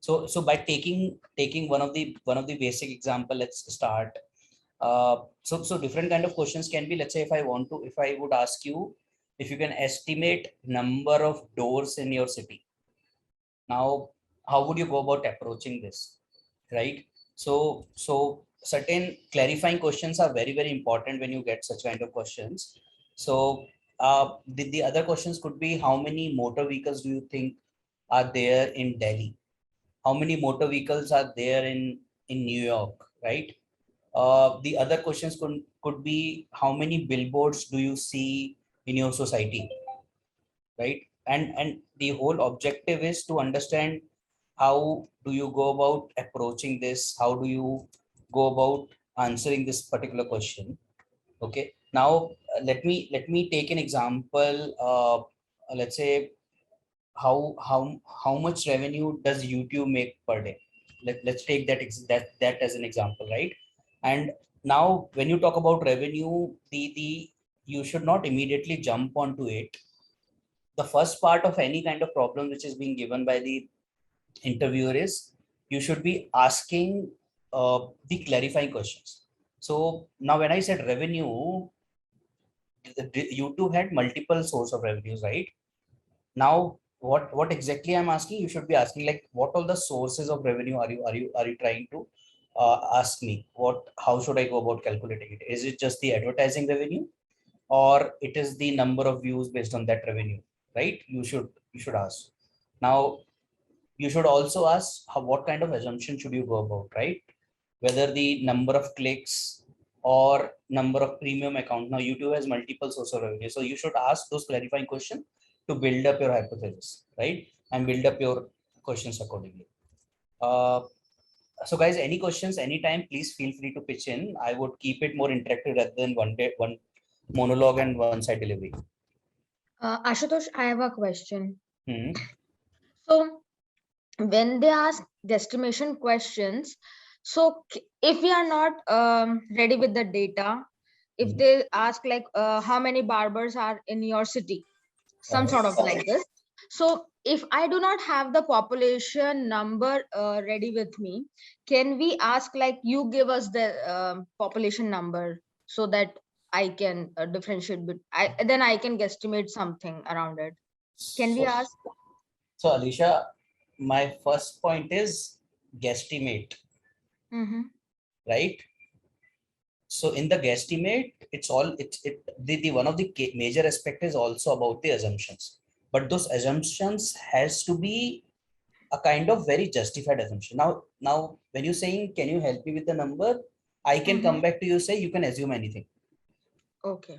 So by taking one of the basic example, let's start. So different kind of questions can be, let's say, if I would ask you if you can estimate number of doors in your city. Now, how would you go about approaching this, right? So certain clarifying questions are very, very important when you get such kind of questions. So the other questions could be, how many motor vehicles do you think are there in Delhi? How many motor vehicles are there in New York, right? The other questions could be, how many billboards do you see in your society, right? And the whole objective is to understand how do you go about approaching this, how do you go about answering this particular question. Okay, now let me take an example. Let's say, how much revenue does YouTube make per day? Let's take that as an example, right? And now when you talk about revenue, the you should not immediately jump onto it. The first part of any kind of problem which is being given by the interviewer is, you should be asking the clarifying questions. So now when I said revenue, YouTube had multiple source of revenues, right? Now what exactly I'm asking, you should be asking, like, what all the sources of revenue are you trying to ask me? How should I go about calculating it? Is it just the advertising revenue, or it is the number of views based on that revenue, right? You should ask. Now you should also ask, what kind of assumption should you go about, right? Whether the number of clicks or number of premium account. Now YouTube has multiple sources of revenue, so you should ask those clarifying questions to build up your hypothesis, right? And build up your questions accordingly. uh, so guys, any questions anytime, please feel free to pitch in. I would keep it more interactive rather than one monologue and one side delivery. Ashutosh, I have a question. Hmm. So when they ask guesstimation questions, so if we are not ready with the data, if they ask like how many barbers are in your city, some sort of like this. So if I do not have the population number ready with me, can we ask like, you give us the population number so that I can differentiate then I can guesstimate something around it. Can we So, ask? so Alicia, my first point is guesstimate, right? So in the guesstimate, it's all the one of the major aspect is also about the assumptions, but those assumptions has to be a kind of very justified assumption. Now when you're saying, can you help me with the number, I can come back to you, say you can assume anything. Okay.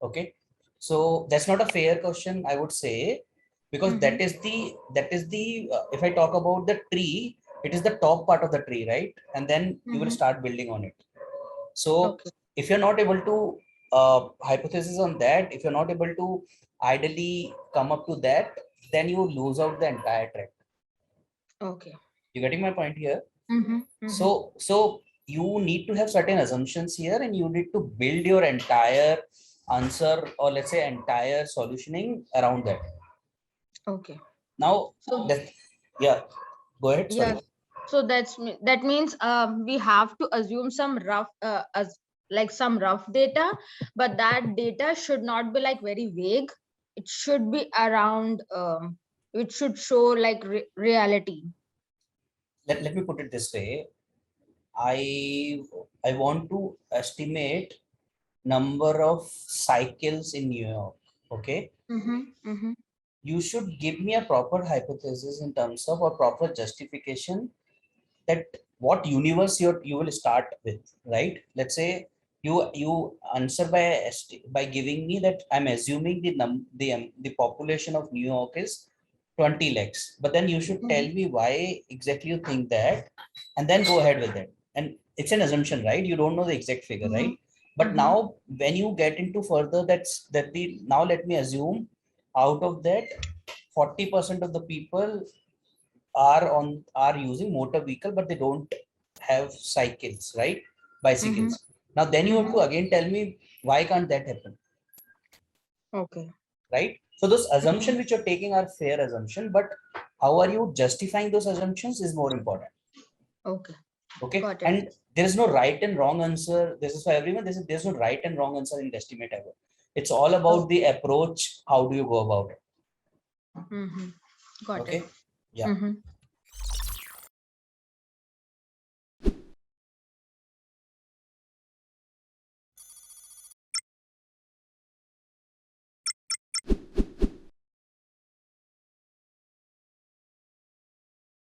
Okay, so that's not a fair question, I would say, because that is the if I talk about the tree, it is the top part of the tree, right? And then you will start building on it. So Okay. if you're not able to hypothesis on that, if you're not able to ideally come up to that, then you lose out the entire track. Okay. You getting my point here? So you need to have certain assumptions here, and you need to build your entire answer, or let's say entire solutioning around that. Okay. Now So yeah, go ahead, sorry. yeah. So that means we have to assume some rough as like some rough data, but that data should not be like very vague. It should be around. It should show like reality. Let me put it this way. I want to estimate number of cycles in New York. Okay, you should give me a proper hypothesis in terms of, or proper justification, that what universe you will start with, right? Let's say you answer by giving me that I'm assuming the population of New York is 20 lakhs, but then you should tell me why exactly you think that, and then go ahead with it. And it's an assumption, right? You don't know the exact figure, right? But now when you get into further, now let me assume, out of that 40% of the people are using motor vehicle, but they don't have cycles, right? Bicycles. Now then you have to again tell me, why can't that happen? Okay. Right? So those assumptions which you're taking are fair assumption, but how are you justifying those assumptions is more important. Okay. Okay. Got it. And there is no right and wrong answer. This is for everyone. There's no right and wrong answer in Guesstimate ever. It's all about the approach. How do you go about it? Got Okay. it. Yeah.